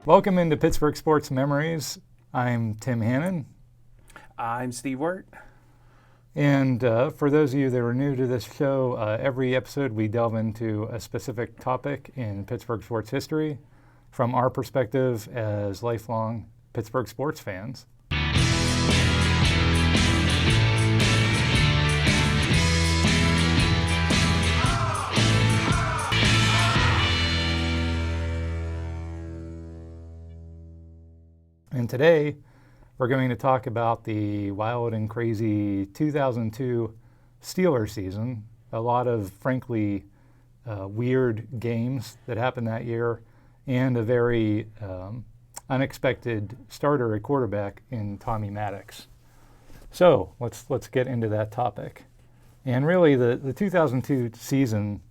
Welcome into Pittsburgh Sports Memories. I'm Tim Hannon. I'm Steve Wirt. And for those of you that are new to this show, every episode we delve into a specific topic in Pittsburgh sports history from our perspective as lifelong Pittsburgh sports fans. And today, we're going to talk about the wild and crazy 2002 Steelers season. A lot of, frankly, weird games that happened that year, and a very unexpected starter at quarterback in Tommy Maddox. So let's get into that topic. And really, the 2002 season,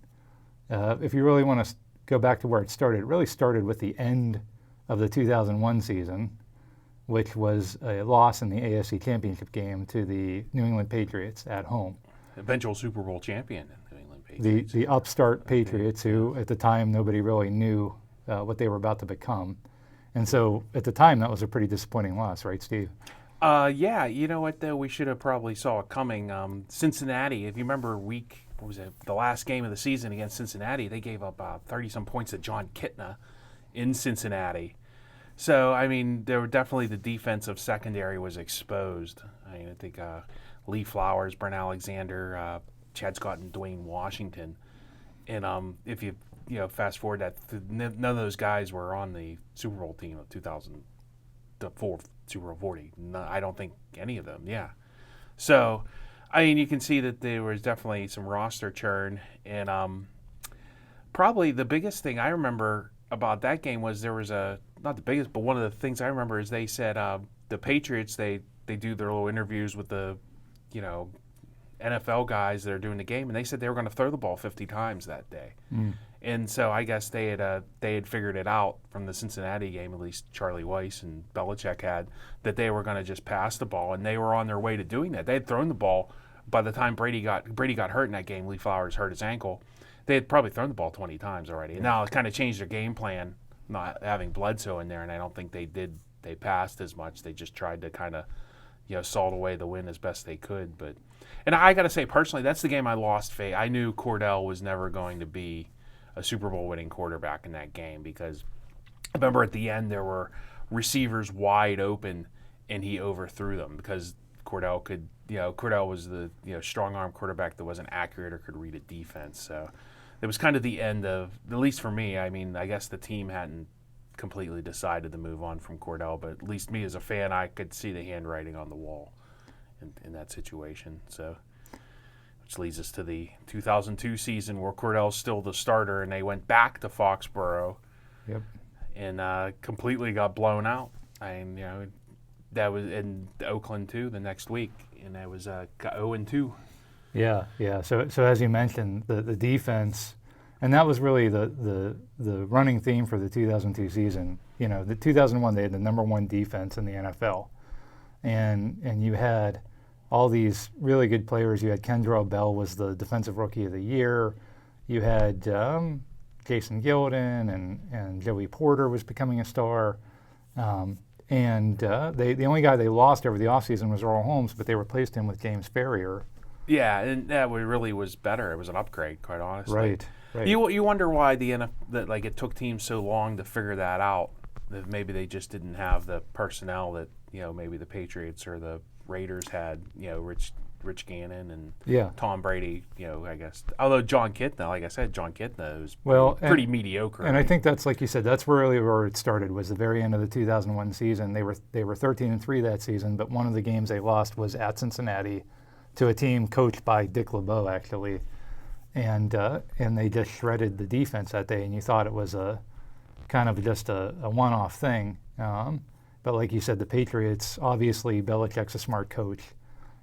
if you really want to go back to where it really started with the end of the 2001 season, which was a loss in the AFC Championship game to the New England Patriots at home. Eventual Super Bowl champion, New England Patriots. The upstart Patriots, who at the time nobody really knew what they were about to become. And so at the time, that was a pretty disappointing loss, right, Steve? Yeah, you know what, though? We should have probably saw it coming. Cincinnati, if you remember the last game of the season against Cincinnati, they gave up 30-some points to John Kitna in Cincinnati. So, I mean, there were definitely the defensive secondary was exposed. I think Lee Flowers, Brent Alexander, Chad Scott, and Dwayne Washington. And if you fast forward that, none of those guys were on the Super Bowl team of 2004 Super Bowl 40. No, I don't think any of them, yeah. So, I mean, you can see that there was definitely some roster churn. And probably the biggest thing I remember about that game was there was not the biggest, but one of the things I remember is they said the Patriots, they do their little interviews with the, NFL guys that are doing the game, and they said they were going to throw the ball 50 times that day. And so I guess they had figured it out from the Cincinnati game, at least Charlie Weiss and Belichick had, that they were going to just pass the ball, and they were on their way to doing that. They had thrown the ball by the time Brady got hurt in that game. Lee Flowers hurt his ankle. They had probably thrown the ball 20 times already. And now it kind of changed their game plan, not having Bledsoe in there, and I don't think they passed as much. They just tried to kind of, salt away the win as best they could. And I got to say, personally, that's the game I lost faith. I knew Cordell was never going to be a Super Bowl winning quarterback in that game, because I remember at the end there were receivers wide open and he overthrew them because Cordell was the strong arm quarterback that wasn't accurate or could read a defense. So it was kind of the end of, at least for me, I mean, I guess the team hadn't completely decided to move on from Cordell, but at least me as a fan, I could see the handwriting on the wall in that situation. So, which leads us to the 2002 season where Cordell's still the starter, and they went back to Foxborough. Yep. And completely got blown out. That was in Oakland too the next week, and that was 0-2. Yeah. So as you mentioned, the defense, and that was really the running theme for the 2002 season. The 2001 they had the number one defense in the NFL, and you had all these really good players. You had Kendrell Bell was the defensive rookie of the year. You had Jason Gilden and Joey Porter was becoming a star. And the only guy they lost over the offseason was Earl Holmes, but they replaced him with James Ferrier. Yeah, and that really was better. It was an upgrade, quite honestly. Right. You wonder why it took teams so long to figure that out. That maybe they just didn't have the personnel that maybe the Patriots or the Raiders had. Rich Gannon and Tom Brady. I guess. Although John Kitna, like I said, was pretty mediocre. And I think that's, like you said, that's really where it started. Was the very end of the 2001 season. They were 13-3 that season, but one of the games they lost was at Cincinnati to a team coached by Dick LeBeau, actually, and they just shredded the defense that day. And you thought it was a kind of just a one-off thing, but like you said, the Patriots, obviously Belichick's a smart coach.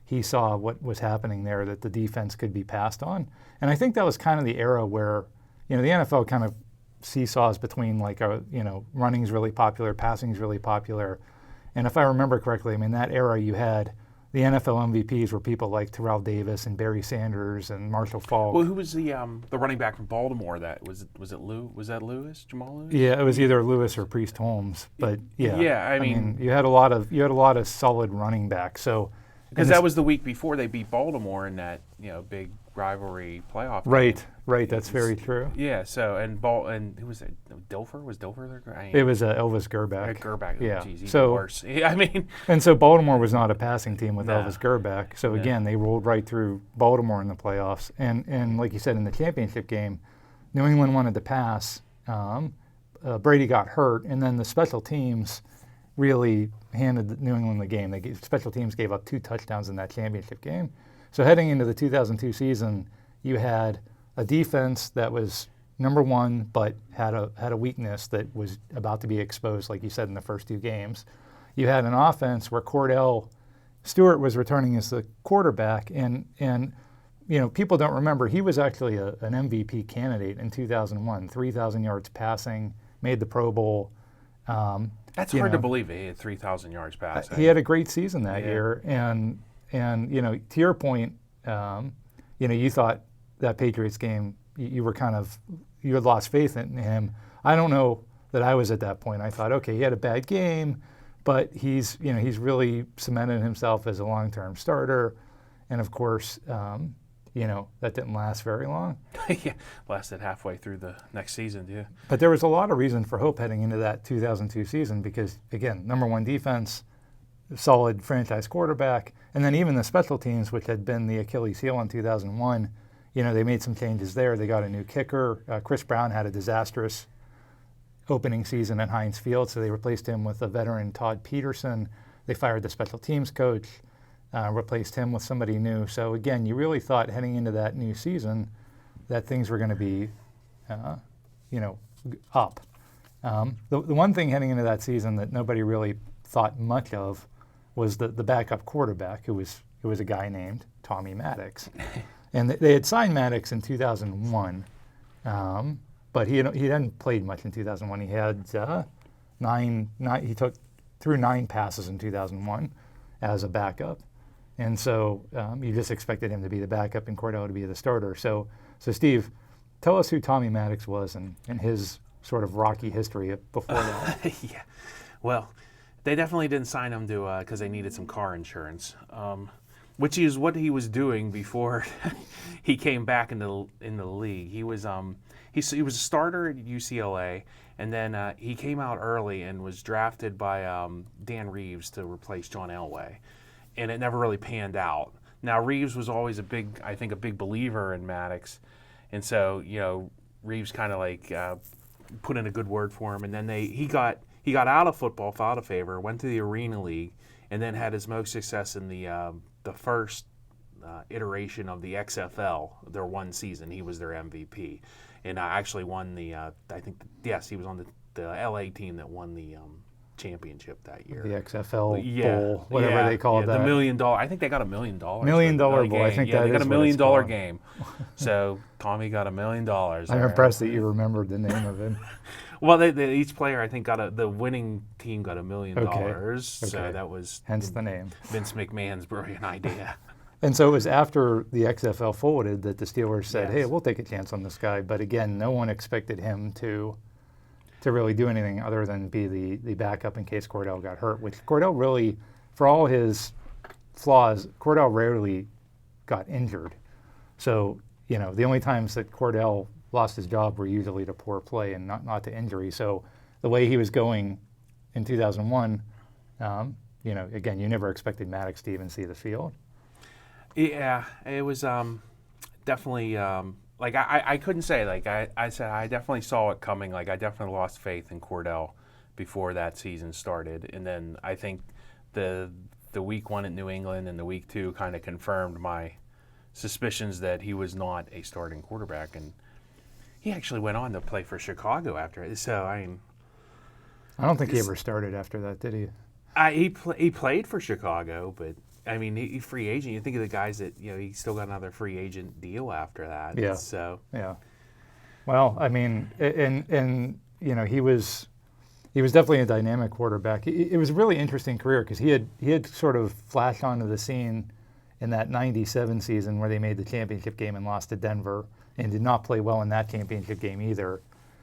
He saw what was happening there, that the defense could be passed on. And I think that was kind of the era where, the NFL kind of seesaws between running's really popular, passing's really popular. And if I remember correctly, that era you had the NFL MVPs were people like Terrell Davis and Barry Sanders and Marshall Faulk. Well, who was the running back from Baltimore? That was it. Was that Lewis? Jamal Lewis? Yeah, it was either Lewis or Priest Holmes, but yeah. Yeah, I mean you had a lot of solid running backs. So because that was the week before they beat Baltimore in that big rivalry playoff game. Right. That's very true. Yeah. So and who was it? Dilfer? Was Dilfer there? It was Elvis Gerback. Gerback. Yeah. Oh, geez, even So worse. I mean. And so Baltimore was not a passing team with No. Elvis Gerback. So again, they rolled right through Baltimore in the playoffs. And like you said, in the championship game, New England wanted to pass. Brady got hurt, and then the special teams really handed New England the game. Special teams gave up 2 touchdowns in that championship game. So heading into the 2002 season, you had a defense that was number one, but had a weakness that was about to be exposed, like you said, in the first 2 games. You had an offense where Cordell Stewart was returning as the quarterback, and people don't remember, he was actually an MVP candidate in 2001, 3,000 yards passing, made the Pro Bowl. That's hard to believe. He had 3,000 yards passing. He had a great season that year, and to your point, you thought that Patriots game, you had lost faith in him. I don't know that I was at that point. I thought, okay, he had a bad game, but he's really cemented himself as a long-term starter, and of course, that didn't last very long. Yeah, lasted halfway through the next season, yeah. But there was a lot of reason for hope heading into that 2002 season because, again, number one defense, solid franchise quarterback, and then even the special teams, which had been the Achilles heel in 2001, they made some changes there. They got a new kicker. Chris Brown had a disastrous opening season at Heinz Field, so they replaced him with a veteran, Todd Peterson. They fired the special teams coach. Replaced him with somebody new. So again, you really thought heading into that new season that things were going to be, up. The one thing heading into that season that nobody really thought much of was the backup quarterback, who was a guy named Tommy Maddox, and they had signed Maddox in 2001, but he hadn't played much in 2001. He had he threw 9 passes in 2001 as a backup. And so you just expected him to be the backup and Cordell to be the starter. So Steve, tell us who Tommy Maddox was and his sort of rocky history before that. Yeah, well, they definitely didn't sign him to because they needed some car insurance, which is what he was doing before he came back in the league. He was he was a starter at UCLA, and then he came out early and was drafted by Dan Reeves to replace John Elway. And it never really panned out. Now Reeves was always a big believer in Maddox, and so Reeves kind of put in a good word for him. And then he got out of football, fell out of favor, went to the Arena League, and then had his most success in the first iteration of the XFL. Their one season, he was their MVP, and actually won the. He was on the LA team that won the championship that year. The XFL Bowl, whatever they call that. The $1 million. I think they got $1 million. $1 million bowl. I think they got is $1 million called. game. So Tommy got $1 million. I'm impressed that you remembered the name of him. Well, each player I think the winning team got $1 million. Okay. So that was hence the name. Vince McMahon's brilliant idea. And so it was after the XFL folded that the Steelers said, Yes. "Hey, we'll take a chance on this guy." But again, no one expected him to really do anything other than be the backup in case Cordell got hurt, which Cordell really, for all his flaws, Cordell rarely got injured. So, the only times that Cordell lost his job were usually to poor play and not to injury. So the way he was going in 2001, again, you never expected Maddox to even see the field. Yeah, it was definitely I couldn't say I said I definitely saw it coming. I definitely lost faith in Cordell before that season started, and then I think the week 1 at New England and the week 2 kind of confirmed my suspicions that he was not a starting quarterback, and he actually went on to play for Chicago after it. So I don't think he ever started after that, did he? He played for Chicago, but. I mean, he's free agent. You think of the guys that he still got another free agent deal after that. Yeah. So. Yeah. Well, I mean, and he was He was definitely a dynamic quarterback. It was a really interesting career because he had sort of flashed onto the scene in that '97 season where they made the championship game and lost to Denver, and did not play well in that championship game either.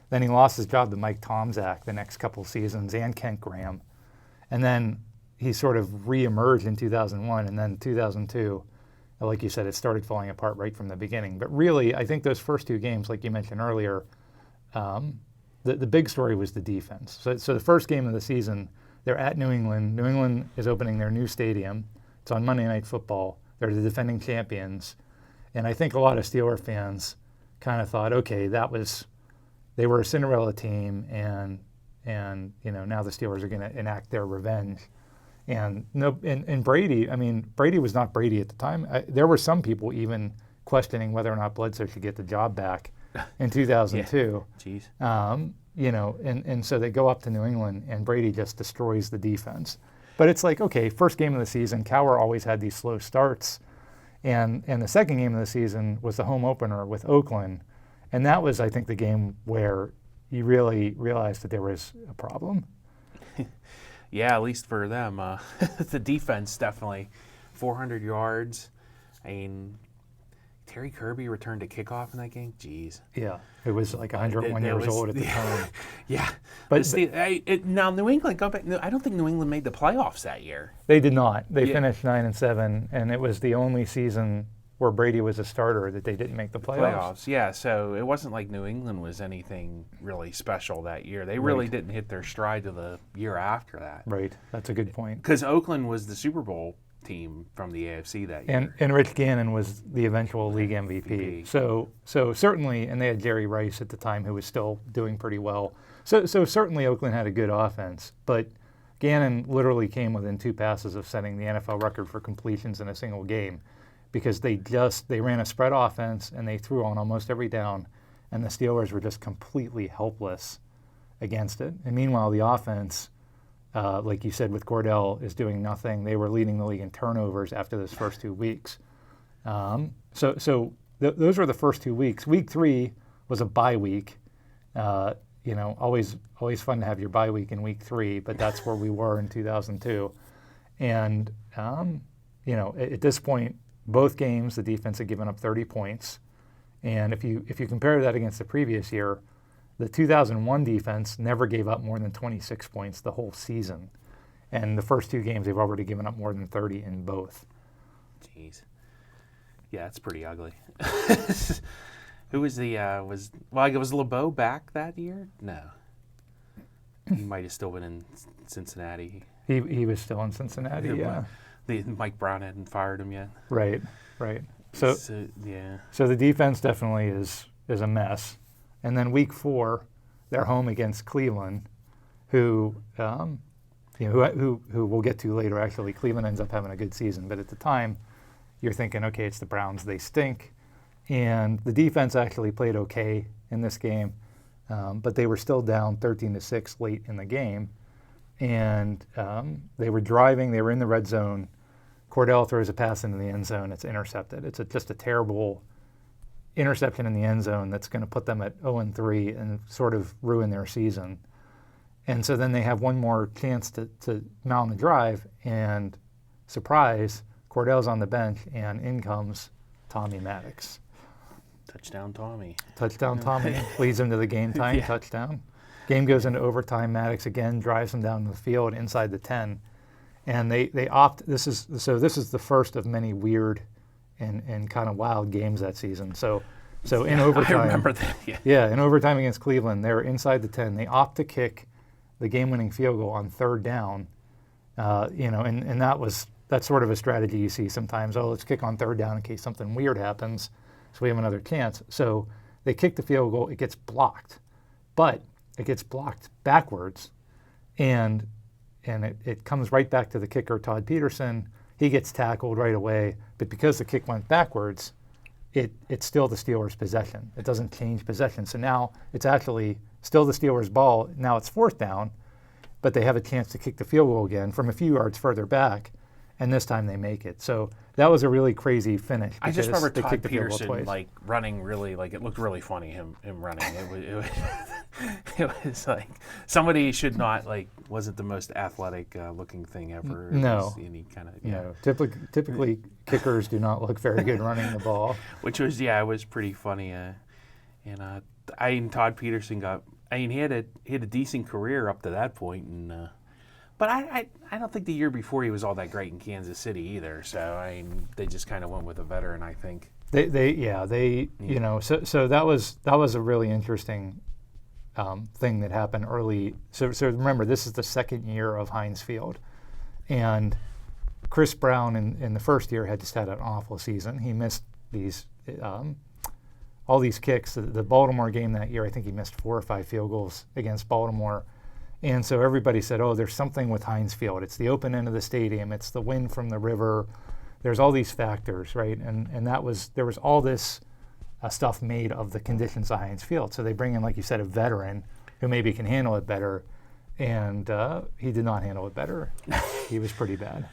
Then he lost his job to Mike Tomczak the next couple seasons and Kent Graham, and then he sort of reemerged in 2001, and then 2002, like you said, it started falling apart right from the beginning. But really, I think those first two games, like you mentioned earlier, the big story was the defense. So the first game of the season, they're at New England. New England is opening their new stadium. It's on Monday Night Football. They're the defending champions. And I think a lot of Steeler fans kind of thought, okay, they were a Cinderella team, and now the Steelers are going to enact their revenge. And Brady, Brady was not Brady at the time. There were some people even questioning whether or not Bledsoe should get the job back in 2002. Yeah. Jeez. And so they go up to New England, and Brady just destroys the defense. But it's like, okay, first game of the season, Cowher always had these slow starts. And the second game of the season was the home opener with Oakland. And that was, I think, the game where you really realized that there was a problem. Yeah, at least for them. The defense, definitely. 400 yards. I mean, Terry Kirby returned a kickoff in that game. Jeez. Yeah, it was like 101 years old at the time. Yeah. But now New England, go back. I don't think New England made the playoffs that year. They did not. They finished 9-7, and it was the only season where Brady was a starter that they didn't make the playoffs. Yeah, so it wasn't like New England was anything really special that year. They really didn't hit their stride to the year after that. Right, that's a good point. Because Oakland was the Super Bowl team from the AFC that year. And Rich Gannon was the eventual league MVP. So certainly, and they had Jerry Rice at the time who was still doing pretty well. So certainly Oakland had a good offense, but Gannon literally came within 2 passes of setting the NFL record for completions in a single game, because they ran a spread offense and they threw on almost every down, and the Steelers were just completely helpless against it. And meanwhile, the offense, like you said with Cordell, is doing nothing. They were leading the league in turnovers after those first 2 weeks. Those were the first 2 weeks. Week 3 was a bye week. Always fun to have your bye week in week 3, but that's where we were in 2002. And at this point, both games, the defense had given up 30 points. And if you compare that against the previous year, the 2001 defense never gave up more than 26 points the whole season. And the first 2 games, they've already given up more than 30 in both. Jeez. Yeah, it's pretty ugly. Who was was LeBeau back that year? No. He might have still been in Cincinnati. He was still in Cincinnati, yeah. Mike Brown hadn't fired him yet. Right. So the defense definitely is a mess. And then week 4, they're home against Cleveland, who we'll get to later. Actually, Cleveland ends up having a good season, but at the time, you're thinking, okay, it's the Browns, they stink. And the defense actually played okay in this game, but they were still down 13-6 late in the game. And they were driving, they were in the red zone. Cordell throws a pass into the end zone, it's intercepted. It's just a terrible interception in the end zone that's going to put them at 0-3 and sort of ruin their season. And so then they have one more chance to mount a drive, and surprise, Cordell's on the bench, and in comes Tommy Maddox. Touchdown Tommy leads them to the game-tying touchdown. Game goes into overtime. Maddox again drives them down the field inside the 10, and they opt. This is the first of many weird and kind of wild games that season. So in overtime, I remember that. Yeah, in overtime against Cleveland, they were inside the 10. They opt to kick the game-winning field goal on 3rd down. And that's sort of a strategy you see sometimes. Oh, let's kick on 3rd down in case something weird happens, so we have another chance. So they kick the field goal. It gets blocked, but it gets blocked backwards, and it comes right back to the kicker, Todd Peterson. He gets tackled right away, but because the kick went backwards, it's still the Steelers' possession. It doesn't change possession. So now it's actually still the Steelers' ball. Now it's 4th down, but they have a chance to kick the field goal again from a few yards further back, and this time they make it. So that was a really crazy finish. I just because remember they Todd kicked the field goal Peterson twice. like running really like it looked really funny him running. It was like somebody should not like wasn't the most athletic looking thing ever. It No. was any kind of Typically kickers do not look very good running the ball. which was it was pretty funny. Todd Peterson he had a decent career up to that point, and but I don't think the year before he was all that great in Kansas City either. So they just kind of went with a veteran, I think. So that was a really interesting thing that happened early. So remember, this is the second year of Heinz Field, and Chris Brown in the first year had just had an awful season. He missed these all these kicks. The Baltimore game that year, I think he missed 4 or 5 field goals against Baltimore. And so everybody said, oh, there's something with Heinz Field. It's the open end of the stadium. It's the wind from the river. There's all these factors, right? And there was all this stuff made of the conditions of Heinz Field. So they bring in, like you said, a veteran who maybe can handle it better. And he did not handle it better. He was pretty bad.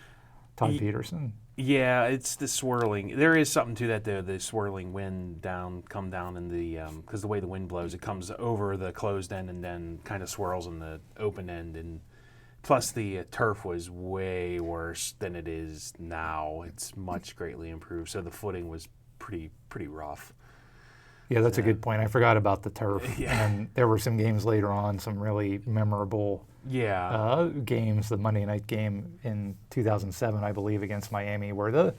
Todd Peterson. Yeah, it's the swirling. There is something to that, though. The swirling wind come down in the because the way the wind blows, it comes over the closed end and then kind of swirls in the open end. And plus, the turf was way worse than it is now. It's much greatly improved, so the footing was pretty rough. Yeah, that's a good point. I forgot about the turf. Yeah. And there were some games later on, some really memorable games. The Monday night game in 2007, I believe, against Miami, where the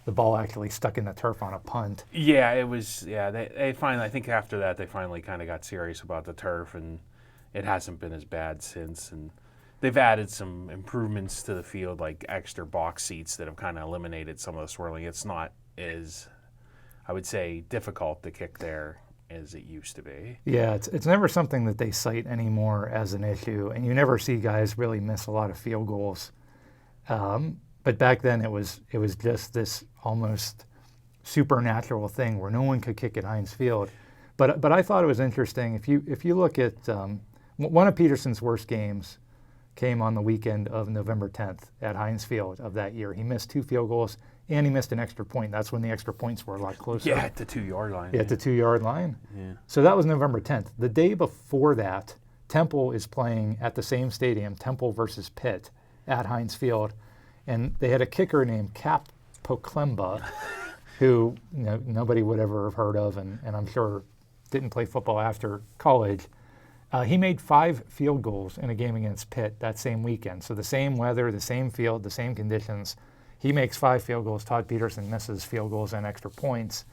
ball actually stuck in the turf on a punt. Yeah, it was. Yeah, they finally. I think after that, they finally kind of got serious about the turf, and it hasn't been as bad since. And they've added some improvements to the field, like extra box seats that have kind of eliminated some of the swirling. It's not as, I would say, difficult to kick there as it used to be. Yeah, it's never something that they cite anymore as an issue, and you never see guys really miss a lot of field goals. But back then, it was just this almost supernatural thing where no one could kick at Heinz Field. But I thought it was interesting if you look at one of Peterson's worst games came on the weekend of November 10th at Heinz Field of that year. He missed 2 field goals. And he missed an extra point. That's when the extra points were a lot closer. Yeah, at the 2-yard line. Yeah, at the 2-yard line. Yeah. So that was November 10th. The day before that, Temple is playing at the same stadium, Temple versus Pitt, at Heinz Field. And they had a kicker named Cap Poklemba, who nobody would ever have heard of, and I'm sure didn't play football after college. He made 5 field goals in a game against Pitt that same weekend. So the same weather, the same field, the same conditions. He makes 5 field goals. Todd Peterson misses field goals and extra points.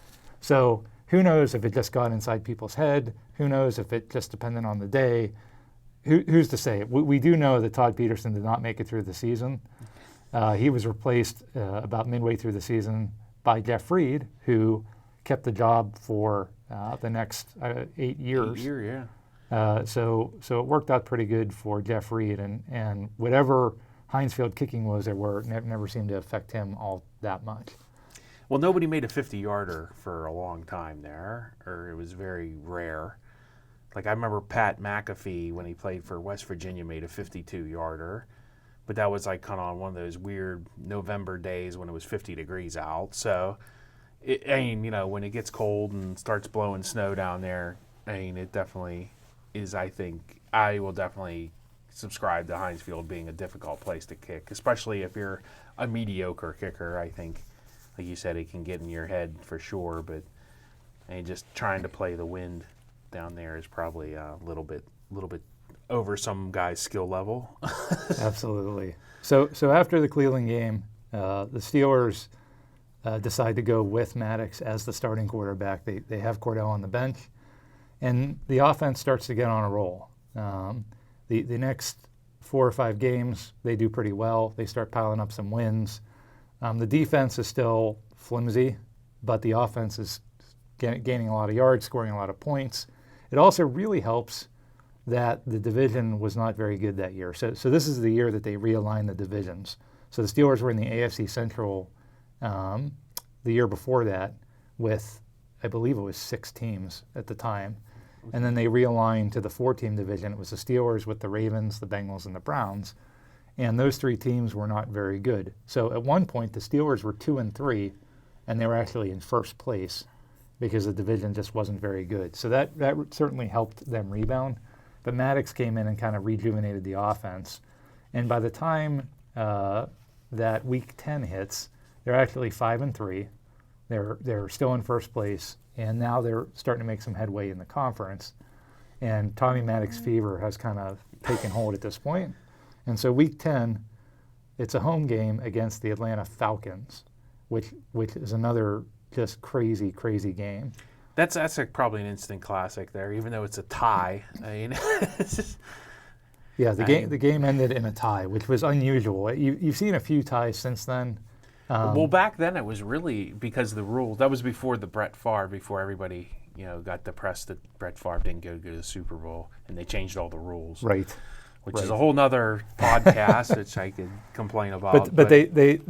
So who knows if it just got inside people's head? Who knows if it just depended on the day? Who's to say? We do know that Todd Peterson did not make it through the season. He was replaced about midway through the season by Jeff Fried, who kept the job for the next 8 years. 8 years, yeah. So it worked out pretty good for Jeff Fried, and whatever Heinz Field kicking was never seemed to affect him all that much. Well, nobody made a 50-yarder for a long time there, or it was very rare. Like I remember Pat McAfee, when he played for West Virginia, made a 52-yarder, but that was like kind of on one of those weird November days when it was 50 degrees out. So, when it gets cold and starts blowing snow down there, it definitely is. I think I will definitely subscribe to Heinz Field being a difficult place to kick, especially if you're a mediocre kicker. I think, like you said, it can get in your head for sure, but just trying to play the wind down there is probably a little bit over some guy's skill level. Absolutely. So after the Cleveland game, the Steelers decide to go with Maddox as the starting quarterback. They have Cordell on the bench, and the offense starts to get on a roll. The next 4 or 5 games, they do pretty well. They start piling up some wins. The defense is still flimsy, but the offense is gaining a lot of yards, scoring a lot of points. It also really helps that the division was not very good that year. So this is the year that they realigned the divisions. So the Steelers were in the AFC Central the year before that with, I believe it was 6 teams at the time. And then they realigned to the 4-team division. It was the Steelers with the Ravens, the Bengals, and the Browns. and those three teams were not very good. So at one point, the Steelers were 2-3, and they were actually in first place because the division just wasn't very good. So that certainly helped them rebound. But Maddox came in and kind of rejuvenated the offense. And by the time that Week 10 hits, they're actually 5-3. They're still in first place, and now they're starting to make some headway in the conference. And Tommy Maddox fever has kind of taken hold at this point. And so Week 10, it's a home game against the Atlanta Falcons, which is another just crazy, crazy game. That's probably an instant classic there, even though it's a tie. I mean, it's just, yeah, the game ended in a tie, which was unusual. You've seen a few ties since then. Well, back then it was really because of the rules. That was before the Brett Favre, before everybody got depressed that Brett Favre didn't go to the Super Bowl, and they changed all the rules. Right. Which is a whole nother podcast, which I could complain about. But they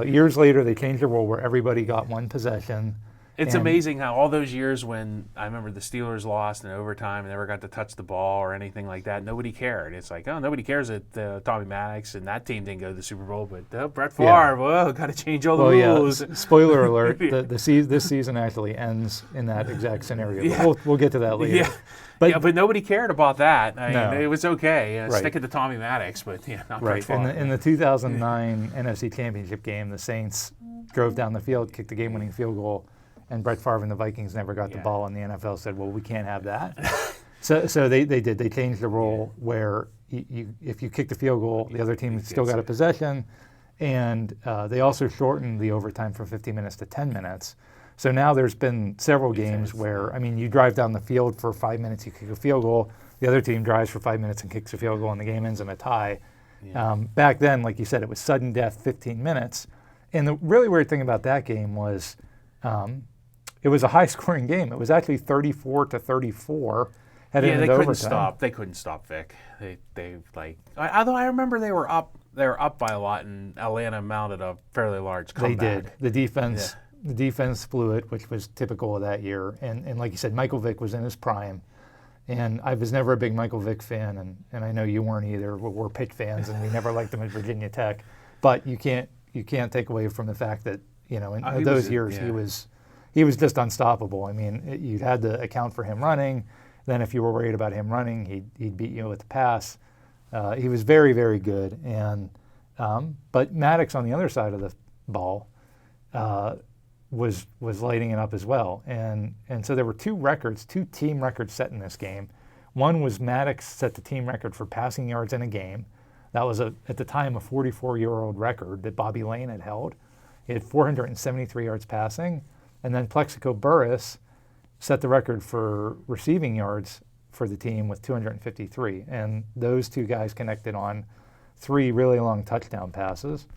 years later they changed the rule where everybody got one possession. It's amazing how all those years when I remember the Steelers lost in overtime and never got to touch the ball or anything like that, nobody cared. It's like, oh, nobody cares that Tommy Maddox and that team didn't go to the Super Bowl, but Brett Favre, got to change all the rules. Yeah. Spoiler alert, this season actually ends in that exact scenario. Yeah. We'll get to that later. Yeah. But nobody cared about that. I mean, it was okay. Right. Stick it to Tommy Maddox, but not right. Brett Favre. In the 2009 NFC Championship game, the Saints drove down the field, kicked the game-winning field goal, and Brett Favre and the Vikings never got the ball, and the NFL said, well, we can't have that. so they did. They changed the rule where if you kick the field goal, the other team still got a possession, and they also shortened the overtime from 15 minutes to 10 minutes. So now there's been several games where, I mean, you drive down the field for 5 minutes, you kick a field goal, the other team drives for 5 minutes and kicks a field goal, and the game ends in a tie. Yeah. Back then, like you said, it was sudden death, 15 minutes. And the really weird thing about that game was it was a high-scoring game. It was actually 34-34 heading into overtime. They couldn't stop Vic. They although I remember they were up by a lot, and Atlanta mounted a fairly large comeback. They did. The defense blew it, which was typical of that year. And like you said, Michael Vick was in his prime. And I was never a big Michael Vick fan, and I know you weren't either. We're Pitt fans, and we never liked him at Virginia Tech. But you can't take away from the fact that in those years he was just unstoppable. I mean, you had to account for him running. Then if you were worried about him running, he'd beat you with the pass. He was very, very good. And but Maddox on the other side of the ball was lighting it up as well. And so there were two team records set in this game. One was Maddox set the team record for passing yards in a game. That was at the time a 44-year-old record that Bobby Lane had held. He had 473 yards passing. And then Plexico Burress set the record for receiving yards for the team with 253. And those two guys connected on 3 really long touchdown passes.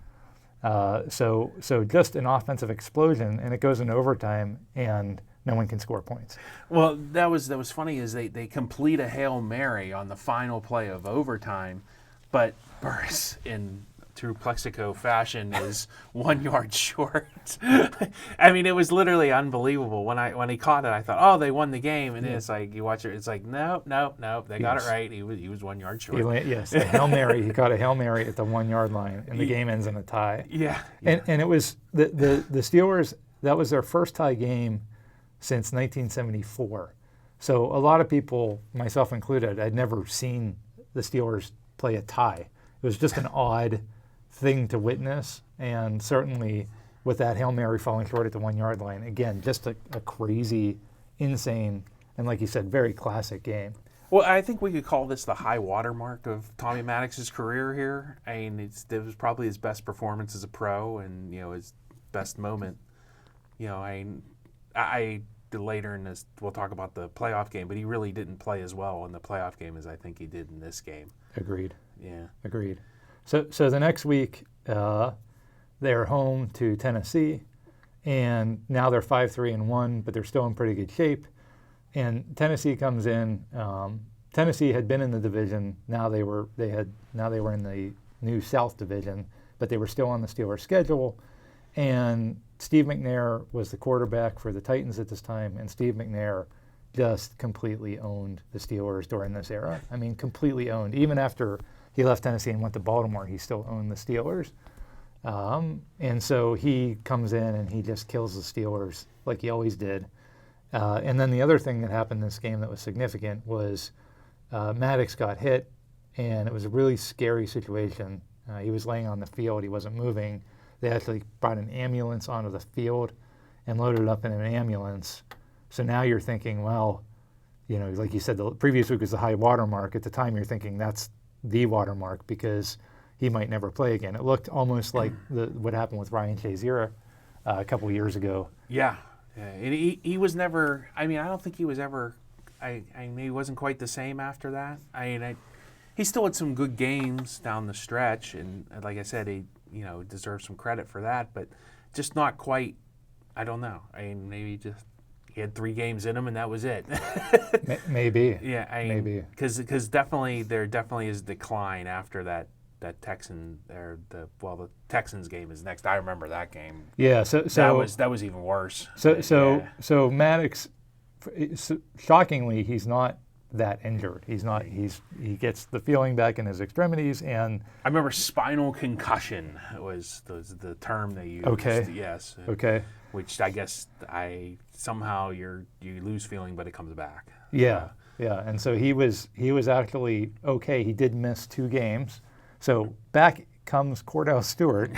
So just an offensive explosion, and it goes into overtime, and no one can score points. Well, that was funny is they complete a Hail Mary on the final play of overtime, but Burress in true Plexico fashion is 1 yard short. I mean, it was literally unbelievable. When he caught it, I thought, oh, they won the game. And it's like, you watch it, it's like, nope, they got it right. He was 1 yard short. A Hail Mary. He caught a Hail Mary at the 1 yard line, and the game ends in a tie. Yeah. And it was the Steelers, that was their first tie game since 1974. So a lot of people, myself included, had never seen the Steelers play a tie. It was just an odd thing to witness, and certainly with that Hail Mary falling short at the 1 yard line, again, just a crazy, insane, and like you said, very classic game. Well, I think we could call this the high watermark of Tommy Maddox's career here. I mean, it was probably his best performance as a pro, and his best moment. I later in this we'll talk about the playoff game, but he really didn't play as well in the playoff game as I think he did in this game. Agreed. Yeah. Agreed. So the next week, they're home to Tennessee, and now they're 5-3-1, but they're still in pretty good shape. And Tennessee comes in. Tennessee had been in the division. Now they were in the new South Division, but they were still on the Steelers' schedule. And Steve McNair was the quarterback for the Titans at this time, and Steve McNair just completely owned the Steelers during this era. I mean, completely owned. Even after he left Tennessee and went to Baltimore. He still owned the Steelers. And so he comes in and he just kills the Steelers like he always did. And then the other thing that happened in this game that was significant was Maddox got hit, and it was a really scary situation. He was laying on the field. He wasn't moving. They actually brought an ambulance onto the field and loaded it up in an ambulance. So now you're thinking, well, you know, like you said, the previous week was the high water mark. At the time, you're thinking that's the watermark because he might never play again. It looked almost like what happened with Ryan Shazier a couple years ago. Yeah. And he was never, I mean, I don't think he was ever, I mean, he wasn't quite the same after that. I mean, he still had some good games down the stretch, and like I said, he, you know, deserves some credit for that, but just not quite, I don't know. I mean, maybe just he had 3 games in him and that was it. Maybe. Yeah, I mean, maybe. Because definitely, there definitely is decline after that Texan, or the Texans game is next. I remember that game. Yeah, so that was even worse. So Maddox, shockingly, he's not that injured. He's not. He gets the feeling back in his extremities, and I remember spinal concussion was the term they used. Okay. Yes. Okay. Which I guess somehow you lose feeling, but it comes back. Yeah. Yeah. And so he was actually okay. He did miss 2 games. So back comes Cordell Stewart,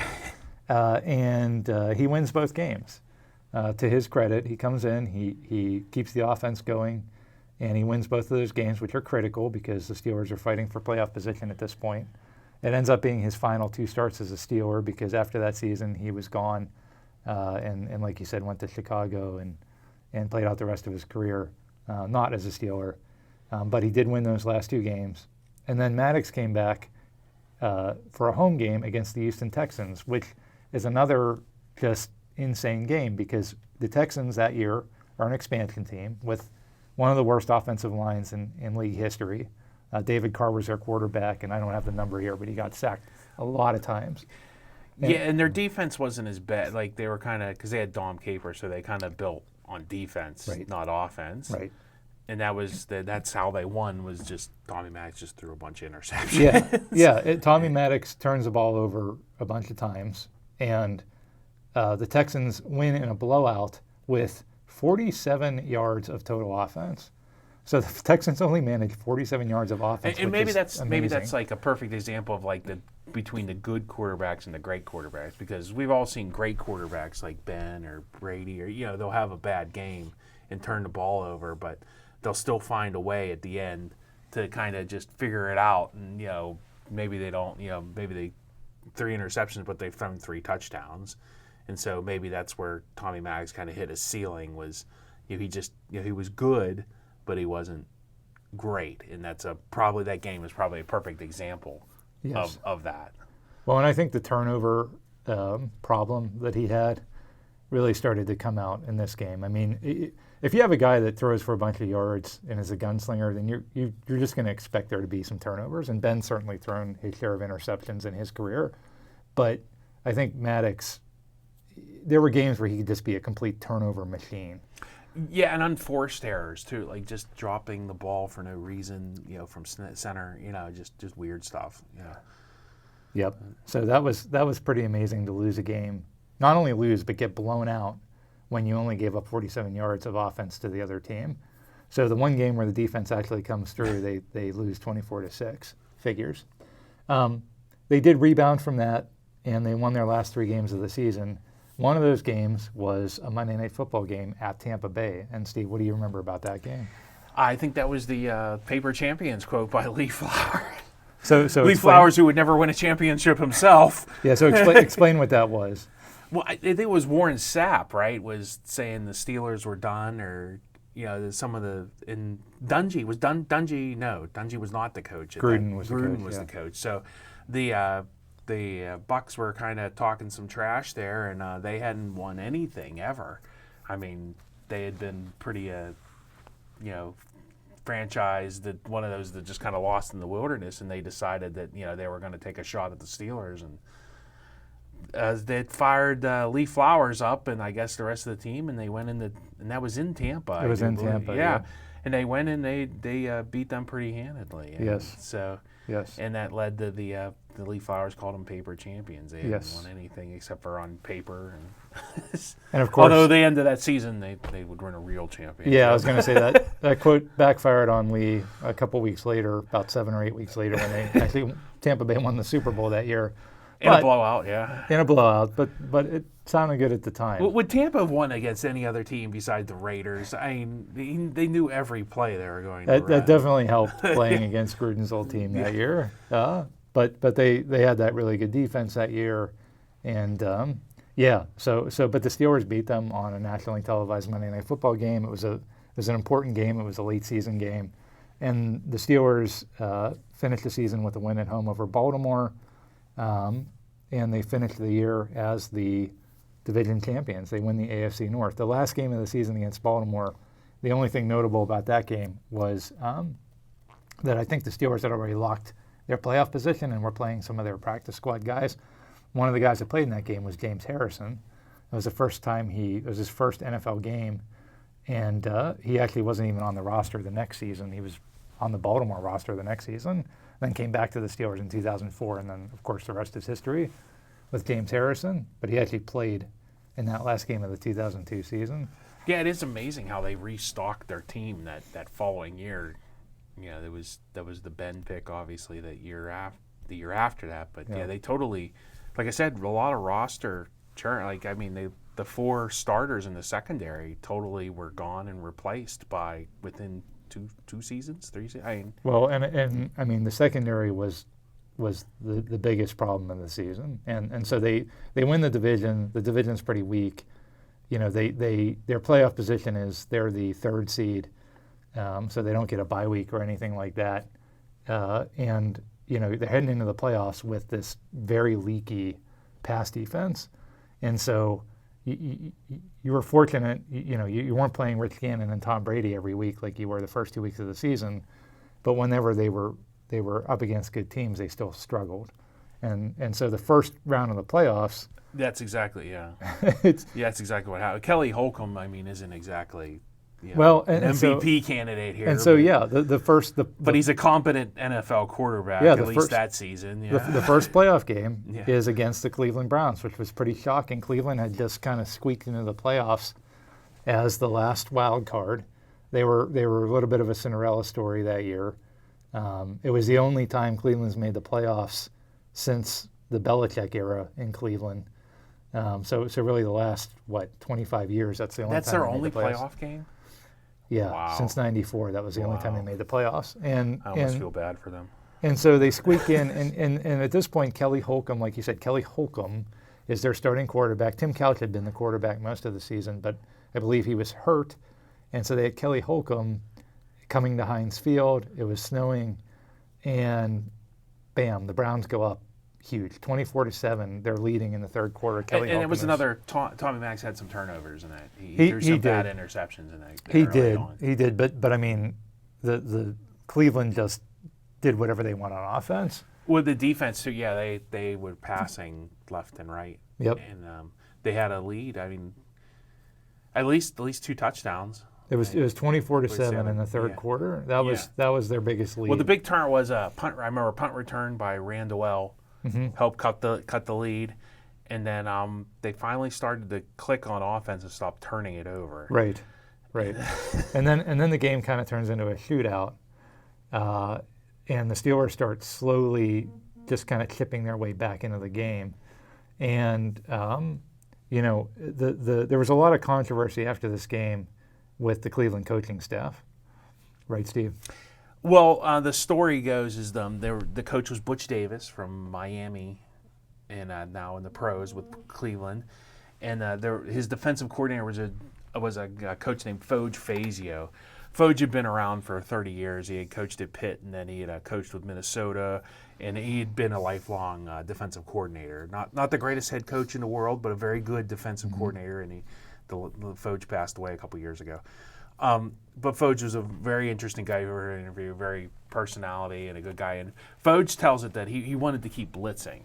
and he wins both games. To his credit, he comes in, he keeps the offense going, and he wins both of those games, which are critical because the Steelers are fighting for playoff position at this point. It ends up being his final 2 starts as a Steeler because after that season he was gone, and like you said, went to Chicago and played out the rest of his career, not as a Steeler, but he did win those last 2 games. And then Maddox came back for a home game against the Houston Texans, which is another just insane game because the Texans that year are an expansion team with one of the worst offensive lines in league history. David Carr was their quarterback, and I don't have the number here, but he got sacked a lot of times. And their defense wasn't as bad. Like they were kind of, because they had Dom Capers, so they kind of built on defense, right, not offense. Right. And that's how they won, was just Tommy Maddox just threw a bunch of interceptions. Tommy Maddox turns the ball over a bunch of times, and the Texans win in a blowout with 47 yards of total offense. So the Texans only managed 47 yards of offense. And maybe that's amazing. like a perfect example of like between the good quarterbacks and the great quarterbacks, because we've all seen great quarterbacks like Ben or Brady, or they'll have a bad game and turn the ball over, but they'll still find a way at the end to kind of just figure it out. And maybe they don't, maybe they 3 interceptions, but they've thrown 3 touchdowns. And so maybe that's where Tommy Maddox kind of hit his ceiling, was he was good, but he wasn't great. And that's probably that game was probably a perfect example of that. Well, and I think the turnover problem that he had really started to come out in this game. I mean, if you have a guy that throws for a bunch of yards and is a gunslinger, then you're just going to expect there to be some turnovers. And Ben's certainly thrown his share of interceptions in his career. But I think Maddox, there were games where he could just be a complete turnover machine. Yeah, and unforced errors too, like just dropping the ball for no reason, from center, just weird stuff. Yeah. Yep. So that was pretty amazing to lose a game. Not only lose, but get blown out when you only gave up 47 yards of offense to the other team. So the one game where the defense actually comes through, they lose 24-6. Figures. They did rebound from that, and they won their last 3 games of the season. One of those games was a Monday Night Football game at Tampa Bay. And Steve, what do you remember about that game? I think that was the paper champions quote by Lee Flowers. So Lee Flowers, who would never win a championship himself. Yeah, so explain what that was. Well, I think it was Warren Sapp, right, was saying the Steelers were done, or some of the Dungy was done. Dungy was not the coach. Gruden was the coach. So the Bucks were kind of talking some trash there, and they hadn't won anything ever. I mean, they had been pretty, franchise that one of those that just kind of lost in the wilderness, and they decided that they were going to take a shot at the Steelers, and they fired Lee Flowers up, and I guess the rest of the team, and they went and that was in Tampa. It was in Tampa, yeah. And they went and they beat them pretty handedly. And yes. So Yes. And that led to the Lee Flowers called them paper champions. They Yes. hadn't won anything except for on paper. And of course, although the end of that season, they would win a real championship. yeah, I was going to say that quote backfired on Lee a couple weeks later, about 7 or 8 weeks later, when they actually Tampa Bay won the Super Bowl that year. In a blowout, yeah. In a blowout, but it sounded good at the time. Would Tampa have won against any other team besides the Raiders? I mean, they knew every play they were going to run. That definitely helped playing against Gruden's old team that year. But they had that really good defense that year, and but the Steelers beat them on a nationally televised Monday Night Football game. It was an important game. It was a late season game, and the Steelers finished the season with a win at home over Baltimore. And they finished the year as the division champions. They win the AFC North. The last game of the season against Baltimore, the only thing notable about that game was that I think the Steelers had already locked their playoff position and were playing some of their practice squad guys. One of the guys that played in that game was James Harrison. It was his first NFL game, and he actually wasn't even on the roster the next season. He was on the Baltimore roster the next season. Then came back to the Steelers in 2004, and then, of course, the rest is history with James Harrison. But he actually played in that last game of the 2002 season. Yeah, it is amazing how they restocked their team that following year. You know, that was the Ben pick, obviously, the year after that. But yeah, they totally, like I said, a lot of roster churn. Like, I mean, the 4 starters in the secondary totally were gone and replaced by within two seasons, 3 seasons. I mean, well, and I mean the secondary was the biggest problem in the season, and so they win the division. The division's pretty weak. You know, their playoff position is they're the 3rd seed, so they don't get a bye week or anything like that. And you know, they're heading into the playoffs with this very leaky pass defense, and so. You were fortunate, you weren't playing Rich Gannon and Tom Brady every week like you were the first 2 weeks of the season, but whenever they were up against good teams, they still struggled, and so the first round of the playoffs. That's exactly that's exactly what happened. Kelly Holcomb, I mean, isn't exactly. An MVP candidate here. And so, the first. But he's a competent NFL quarterback, at least that season. Yeah. The first playoff game is against the Cleveland Browns, which was pretty shocking. Cleveland had just kind of squeaked into the playoffs as the last wild card. They were a little bit of a Cinderella story that year. It was the only time Cleveland's made the playoffs since the Belichick era in Cleveland. So really the last, 25 years, that's the only time. That's their they made only the playoffs. playoff game? Yeah, wow. Since '94, that was the only time they made the playoffs. And I almost feel bad for them. And so they squeak in, and at this point, Kelly Holcomb, like you said, Kelly Holcomb is their starting quarterback. Tim Couch had been the quarterback most of the season, but I believe he was hurt. And so they had Kelly Holcomb coming to Heinz Field. It was snowing, and bam, the Browns go up huge, 24-7. They're leading in the third quarter. And it was another. Tommy Max had some turnovers in that. He threw some bad interceptions in that. He did. But I mean, the Cleveland just did whatever they want on offense. With the defense too, they were passing left and right. Yep. And they had a lead. I mean, at least 2 touchdowns. It was 24-7 in the third quarter. That was their biggest lead. Well, the big turn was a punt. I remember a punt return by Randall helped cut the lead, and then they finally started to click on offense and stop turning it over. Right. and then the game kind of turns into a shootout, and the Steelers start slowly just kind of chipping their way back into the game, and there was a lot of controversy after this game with the Cleveland coaching staff, right, Steve? Well, the story goes is the coach was Butch Davis from Miami, and now in the pros with Cleveland, and his defensive coordinator was a coach named Foge Fazio. Foge had been around for 30 years. He had coached at Pitt, and then he had coached with Minnesota, and he had been a lifelong defensive coordinator. Not the greatest head coach in the world, but a very good defensive coordinator, and Foge passed away a couple years ago. But Foge was a very interesting guy who heard an interview, very personality and a good guy. And Foge tells it that he wanted to keep blitzing,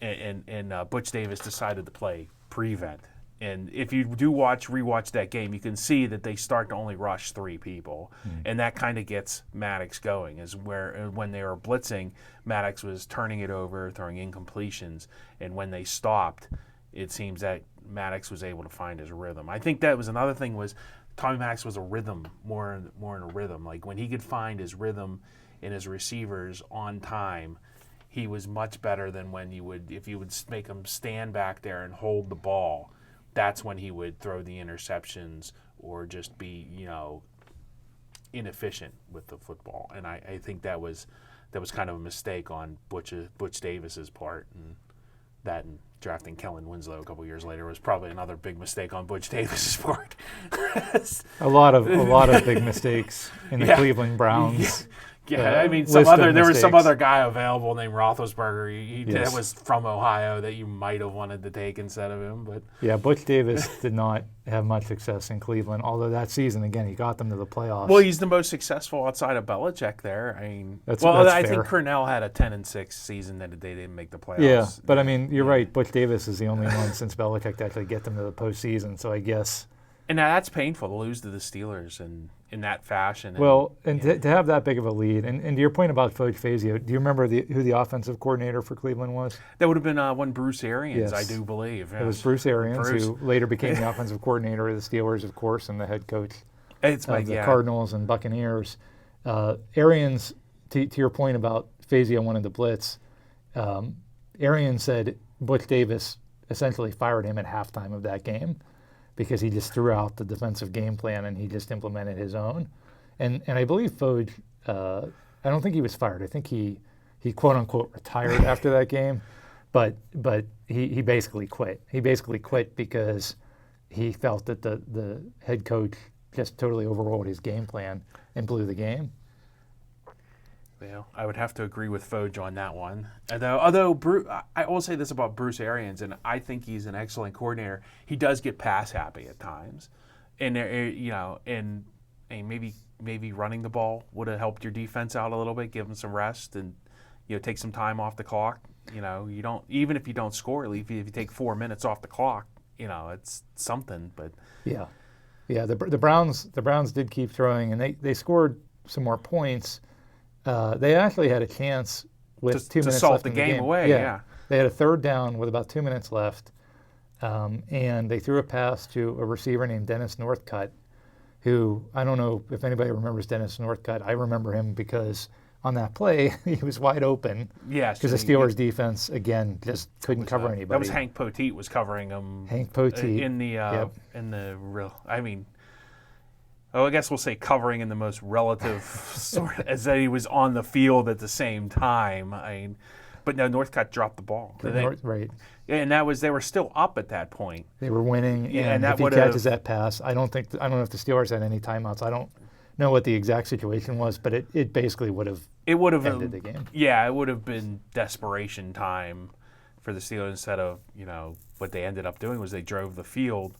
and Butch Davis decided to play prevent And if you do rewatch that game, you can see that they start to only rush 3 people, and that kind of gets Maddox going. Is where when they were blitzing, Maddox was turning it over, throwing incompletions, and when they stopped, it seems that Maddox was able to find his rhythm. I think that was another thing was Tommy Maddox was a rhythm, more in a rhythm. Like when he could find his rhythm in his receivers on time, he was much better than if you would make him stand back there and hold the ball. That's when he would throw the interceptions or just be, inefficient with the football. And I think that was kind of a mistake on Butch Davis's part, and drafting Kellen Winslow a couple years later was probably another big mistake on Butch Davis's part. A lot of big mistakes in the Cleveland Browns. Yeah, I mean, there was some other guy available named Roethlisberger. That was from Ohio that you might have wanted to take instead of him. But yeah, Butch Davis did not have much success in Cleveland. Although that season, again, he got them to the playoffs. Well, he's the most successful outside of Belichick there. I mean, that's I fair. think Cornell had a 10-6 season that they didn't make the playoffs. Yeah, but I mean, you're right. Butch Davis is the only one since Belichick to actually get them to the postseason. So I guess. And that's painful to lose to the Steelers in that fashion. To have that big of a lead, and to your point about Coach Fazio, do you remember who the offensive coordinator for Cleveland was? That would have been one Bruce Arians, Yes. I do believe. Yes. It was Bruce Arians, who later became the offensive coordinator of the Steelers, of course, and the head coach of the Cardinals and Buccaneers. Arians, to your point about Fazio wanting to blitz, Arians said Butch Davis essentially fired him at halftime of that game, because he just threw out the defensive game plan and he just implemented his own. And I believe Foge, I don't think he was fired. I think he quote unquote retired after that game, but he basically quit. He basically quit because he felt that the head coach just totally overrode his game plan and blew the game. Well, I would have to agree with Foge on that one. Although I will say this about Bruce Arians, and I think he's an excellent coordinator. He does get pass happy at times, and and maybe running the ball would have helped your defense out a little bit, give them some rest, and take some time off the clock. You don't, even if you don't score, at least if you take 4 minutes off the clock, it's something. But yeah, the Browns did keep throwing, and they scored some more points. They actually had a chance with 2 minutes to salt left the in game away. Yeah, they had a third down with about 2 minutes left, and they threw a pass to a receiver named Dennis Northcutt, who I don't know if anybody remembers Dennis Northcutt. I remember him because on that play he was wide open. Yes, because the Steelers defense again just couldn't cover anybody. That was Hank Poteet was covering him. Hank Poteet in the real. I mean. Oh, I guess we'll say covering in the most relative sort, as that he was on the field at the same time. But no, Northcutt dropped the ball. Right. And they were still up at that point. They were winning, yeah, and if he catches that pass, I don't know if the Steelers had any timeouts. I don't know what the exact situation was, but it basically would have ended the game. Yeah, it would have been desperation time for the Steelers instead of what they ended up doing was they drove the field.